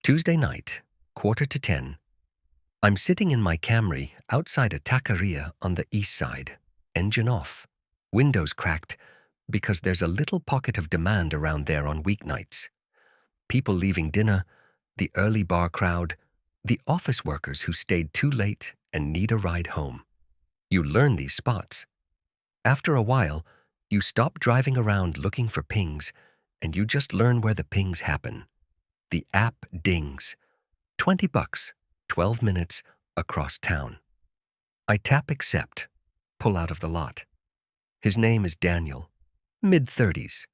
Tuesday night, 9:45. I'm sitting in my Camry outside a taqueria on the east side, engine off, windows cracked, because there's a little pocket of demand around there on weeknights. People leaving dinner, the early bar crowd, the office workers who stayed too late and need a ride home. You learn these spots. After a while, you stop driving around looking for pings, and you just learn where the pings happen. The app dings. $20, 12 minutes, across town. I tap accept, pull out of the lot. His name is Daniel, mid-30s.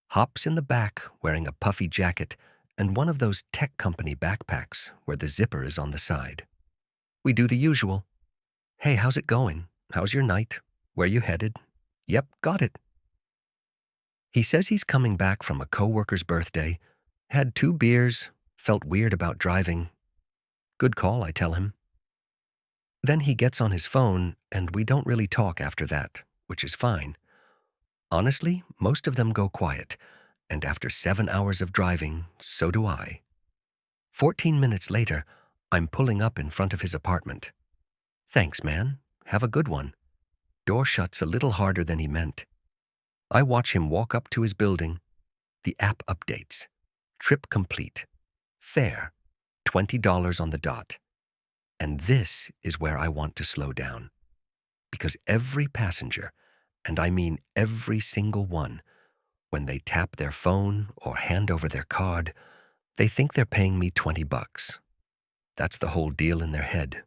Hops in the back wearing a puffy jacket and one of those tech company backpacks where the zipper is on the side. We do the usual. Hey, how's it going? How's your night? Where you headed? Yep, got it. He says he's coming back from a coworker's birthday, had 2 beers, felt weird about driving. Good call, I tell him. Then he gets on his phone, and we don't really talk after that, which is fine. Honestly, most of them go quiet, and after 7 hours of driving, so do I. 14 minutes later, I'm pulling up in front of his apartment. Thanks, man. Have a good one. Door shuts a little harder than he meant. I watch him walk up to his building. The app updates. Trip complete. Fare. $20 on the dot. And this is where I want to slow down. Because every passenger, and I mean every single one, when they tap their phone or hand over their card, they think they're paying me $20. That's the whole deal in their head.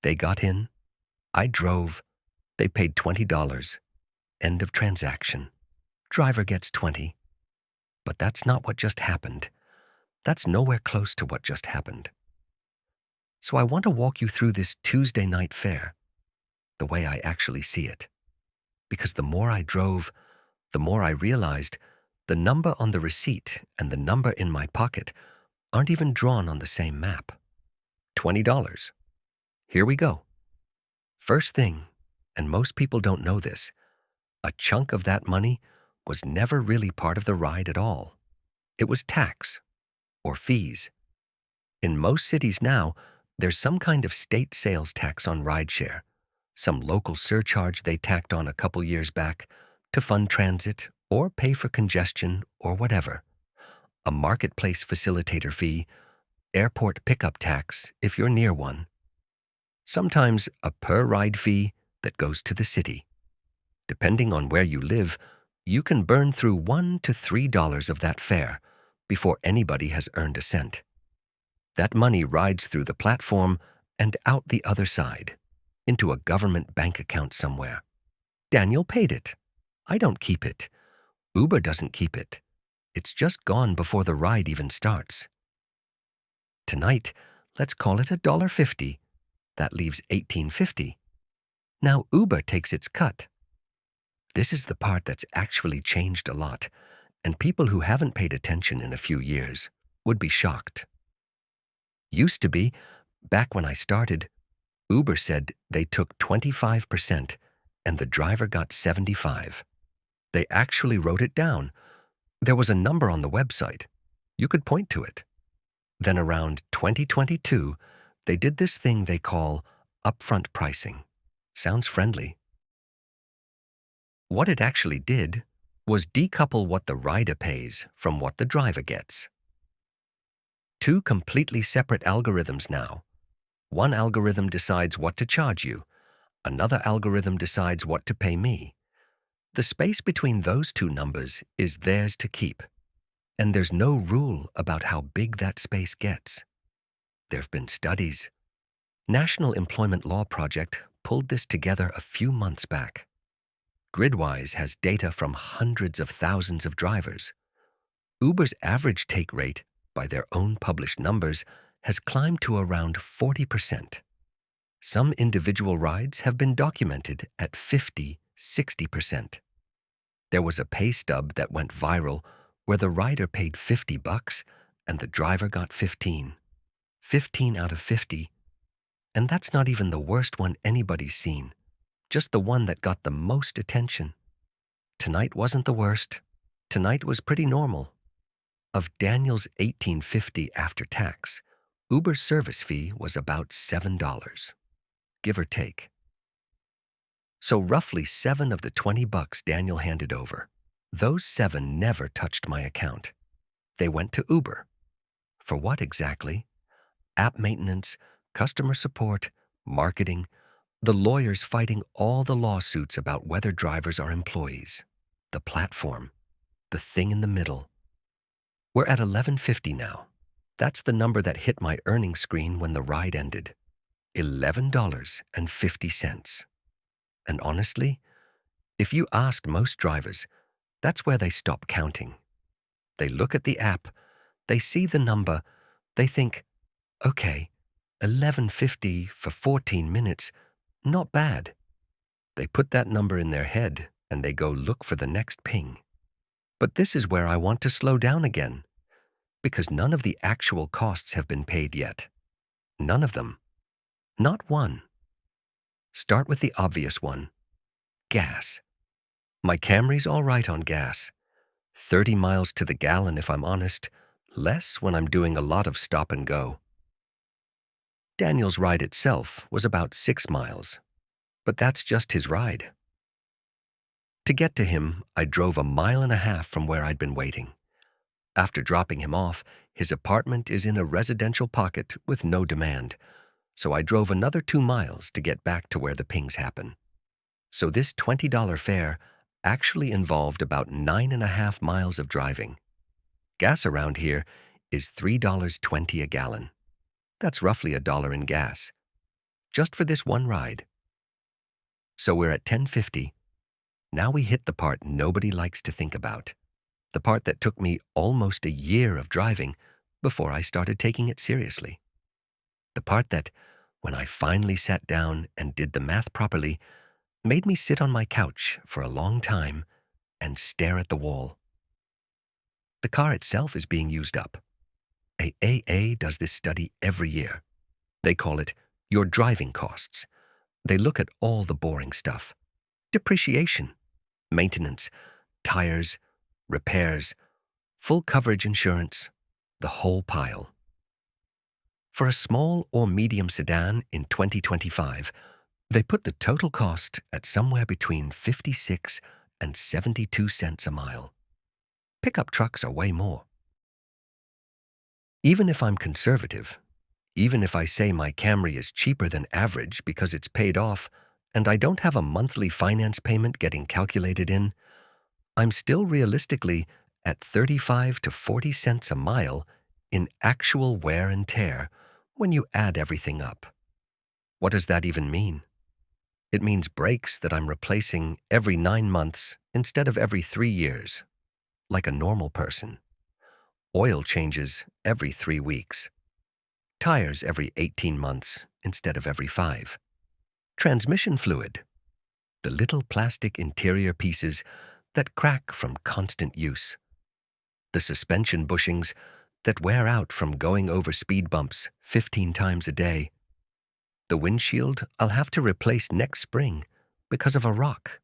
They got in, I drove, they paid $20. End of transaction. Driver gets 20. But that's not what just happened. That's nowhere close to what just happened. So I want to walk you through this Tuesday night fare, the way I actually see it. Because the more I drove, the more I realized the number on the receipt and the number in my pocket aren't even drawn on the same map. $20. Here we go. First thing, and most people don't know this, a chunk of that money was never really part of the ride at all. It was tax, or fees. In most cities now, there's some kind of state sales tax on rideshare, some local surcharge they tacked on a couple years back to fund transit or pay for congestion or whatever, a marketplace facilitator fee, airport pickup tax if you're near one, sometimes a per-ride fee that goes to the city. Depending on where you live, you can burn through $1 to $3 of that fare before anybody has earned a cent. That money rides through the platform and out the other side, into a government bank account somewhere. Daniel paid it. I don't keep it. Uber doesn't keep it. It's just gone before the ride even starts. Tonight, let's call it $1.50. That leaves $18.50. Now Uber takes its cut. This is the part that's actually changed a lot, and people who haven't paid attention in a few years would be shocked. Used to be, back when I started, Uber said they took 25% and the driver got 75%. They actually wrote it down. There was a number on the website. You could point to it. Then around 2022, they did this thing they call upfront pricing. Sounds friendly. What it actually did was decouple what the rider pays from what the driver gets. 2 completely separate algorithms now. One algorithm decides what to charge you. Another algorithm decides what to pay me. The space between those 2 numbers is theirs to keep. And there's no rule about how big that space gets. There've been studies. National Employment Law Project pulled this together a few months back. Gridwise has data from hundreds of thousands of drivers. Uber's average take rate, by their own published numbers, has climbed to around 40%. Some individual rides have been documented at 50, 60%. There was a pay stub that went viral where the rider paid $50 and the driver got 15. 15 out of 50. And that's not even the worst one anybody's seen, just the one that got the most attention. Tonight wasn't the worst. Tonight was pretty normal. Of Daniel's $18.50 after tax, Uber's service fee was about $7, give or take. So roughly 7 of the 20 bucks Daniel handed over. Those 7 never touched my account. They went to Uber. For what exactly? App maintenance, customer support, marketing, the lawyers fighting all the lawsuits about whether drivers are employees, the platform, the thing in the middle. We're at 11.50 now. That's the number that hit my earnings screen when the ride ended. $11.50. And honestly, if you ask most drivers, that's where they stop counting. They look at the app, they see the number, they think, okay, 11.50 for 14 minutes, not bad. They put that number in their head and they go look for the next ping. But this is where I want to slow down again, because none of the actual costs have been paid yet. None of them. Not one. Start with the obvious one. Gas. My Camry's all right on gas. 30 miles to the gallon if I'm honest, less when I'm doing a lot of stop and go. Daniel's ride itself was about 6 miles, but that's just his ride. To get to him, I drove 1.5 miles from where I'd been waiting. After dropping him off, his apartment is in a residential pocket with no demand, so I drove another 2 miles to get back to where the pings happen. So this $20 fare actually involved about 9.5 miles of driving. Gas around here is $3.20 a gallon. That's roughly $1 in gas, just for this one ride. So we're at 10.50. Now we hit the part nobody likes to think about. The part that took me almost a year of driving before I started taking it seriously. The part that, when I finally sat down and did the math properly, made me sit on my couch for a long time and stare at the wall. The car itself is being used up. AA does this study every year. They call it your driving costs. They look at all the boring stuff. Depreciation, maintenance, tires, repairs, full coverage insurance, the whole pile. For a small or medium sedan in 2025, they put the total cost at somewhere between 56 and 72 cents a mile. Pickup trucks are way more. Even if I'm conservative, even if I say my Camry is cheaper than average because it's paid off and I don't have a monthly finance payment getting calculated in, I'm still realistically at 35 to 40 cents a mile in actual wear and tear when you add everything up. What does that even mean? It means brakes that I'm replacing every 9 months instead of every 3 years, like a normal person. Oil changes every 3 weeks. Tires every 18 months instead of every 5. Transmission fluid, the little plastic interior pieces that crack from constant use. The suspension bushings that wear out from going over speed bumps 15 times a day. The windshield I'll have to replace next spring because of a rock.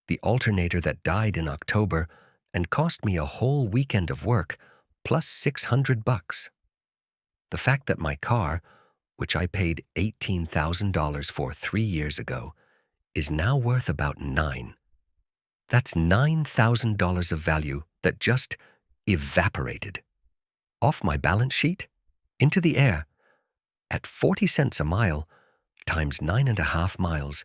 The alternator that died in October and cost me a whole weekend of work plus $600. The fact that my car, which I paid $18,000 for 3 years ago, is now worth about $9,000. That's $9,000 of value that just evaporated. Off my balance sheet, into the air. At 40 cents a mile, times 9.5 miles,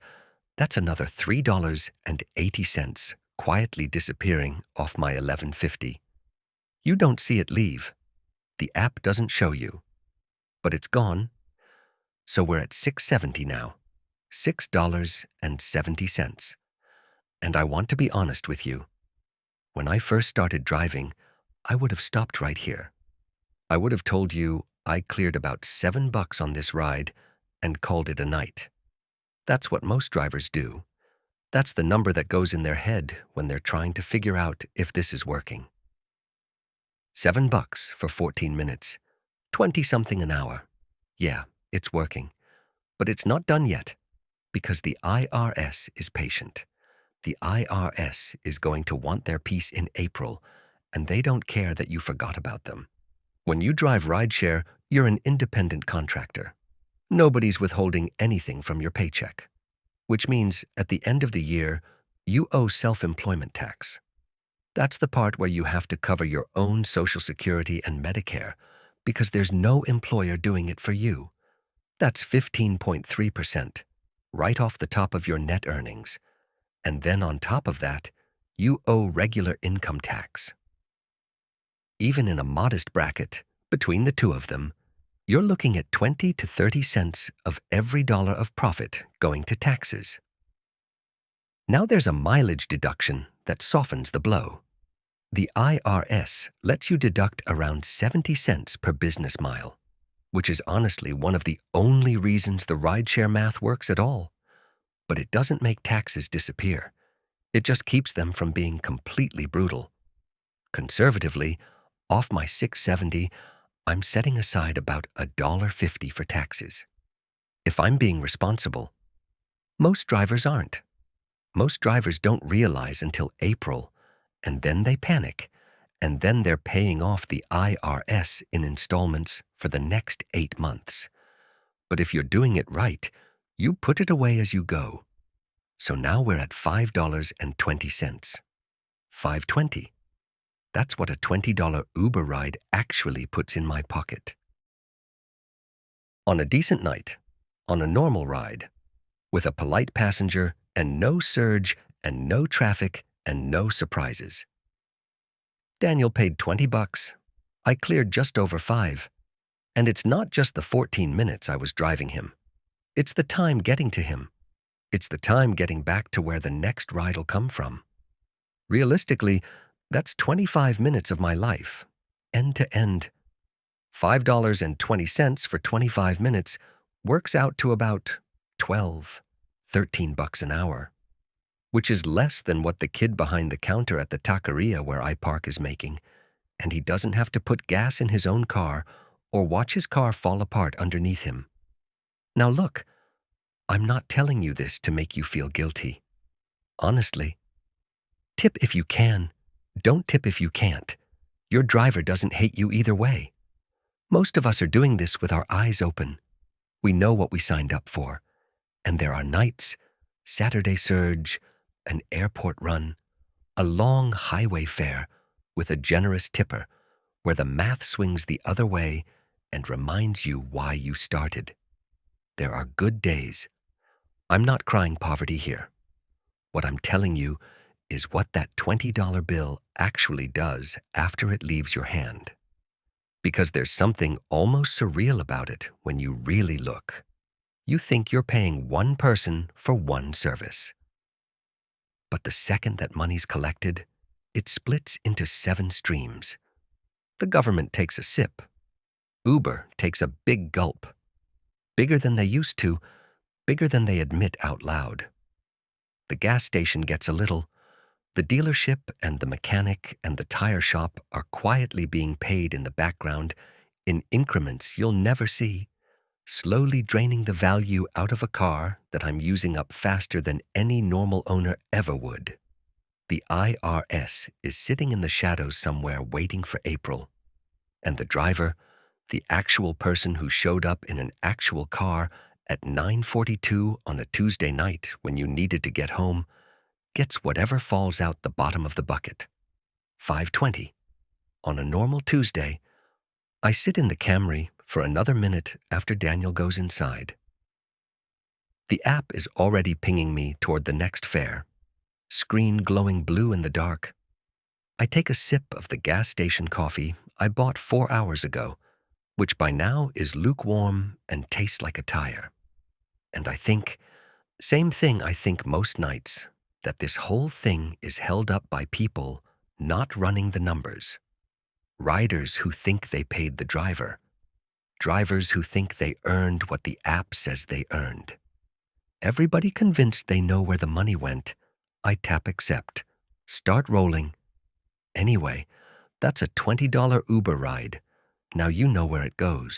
that's another $3.80 quietly disappearing off my 11.50. You don't see it leave. The app doesn't show you. But it's gone. So we're at $6.70 now. $6.70. And I want to be honest with you. When I first started driving, I would have stopped right here. I would have told you I cleared about $7 on this ride and called it a night. That's what most drivers do. That's the number that goes in their head when they're trying to figure out if this is working. $7 for 14 minutes, 20-something an hour. Yeah, it's working. But it's not done yet, because the IRS is patient. The IRS is going to want their piece in April, and they don't care that you forgot about them. When you drive rideshare, you're an independent contractor. Nobody's withholding anything from your paycheck, which means at the end of the year, you owe self-employment tax. That's the part where you have to cover your own Social Security and Medicare because there's no employer doing it for you. That's 15.3%, right off the top of your net earnings. And then on top of that, you owe regular income tax. Even in a modest bracket, between the two of them, you're looking at 20 to 30 cents of every dollar of profit going to taxes. Now there's a mileage deduction that softens the blow. The IRS lets you deduct around 70 cents per business mile, which is honestly one of the only reasons the rideshare math works at all. But it doesn't make taxes disappear. It just keeps them from being completely brutal. Conservatively, off my $6.70, I'm setting aside about $1.50 for taxes. If I'm being responsible, most drivers aren't. Most drivers don't realize until April, and then they panic, and then they're paying off the IRS in installments for the next 8 months. But if you're doing it right, you put it away as you go. So now we're at $5.20. $5.20. That's what a $20 Uber ride actually puts in my pocket. On a decent night, on a normal ride, with a polite passenger and no surge and no traffic and no surprises. Daniel paid $20. I cleared just over 5. And it's not just the 14 minutes I was driving him. It's the time getting to him. It's the time getting back to where the next ride'll come from. Realistically, that's 25 minutes of my life, end to end. $5.20 for 25 minutes works out to about $13 an hour, which is less than what the kid behind the counter at the taqueria where I park is making, and he doesn't have to put gas in his own car or watch his car fall apart underneath him. Now look, I'm not telling you this to make you feel guilty. Honestly, tip if you can. Don't tip if you can't. Your driver doesn't hate you either way. Most of us are doing this with our eyes open. We know what we signed up for. And there are nights, Saturday surge, an airport run, a long highway fare with a generous tipper where the math swings the other way and reminds you why you started. There are good days. I'm not crying poverty here. What I'm telling you is what that $20 bill actually does after it leaves your hand. Because there's something almost surreal about it when you really look. You think you're paying one person for one service. But the second that money's collected, it splits into 7 streams. The government takes a sip. Uber takes a big gulp. Bigger than they used to, bigger than they admit out loud. The gas station gets a little. The dealership and the mechanic and the tire shop are quietly being paid in the background in increments you'll never see, slowly draining the value out of a car that I'm using up faster than any normal owner ever would. The IRS is sitting in the shadows somewhere waiting for April. And the driver, the actual person who showed up in an actual car at 9:42 on a Tuesday night when you needed to get home, gets whatever falls out the bottom of the bucket. $5.20. On a normal Tuesday, I sit in the Camry for another minute after Daniel goes inside. The app is already pinging me toward the next fare, screen glowing blue in the dark. I take a sip of the gas station coffee I bought 4 hours ago, which by now is lukewarm and tastes like a tire. And I think, same thing I think most nights, that this whole thing is held up by people not running the numbers. Riders who think they paid the driver. Drivers who think they earned what the app says they earned. Everybody convinced they know where the money went. I tap accept. Start rolling. Anyway, that's a $20 Uber ride. Now you know where it goes.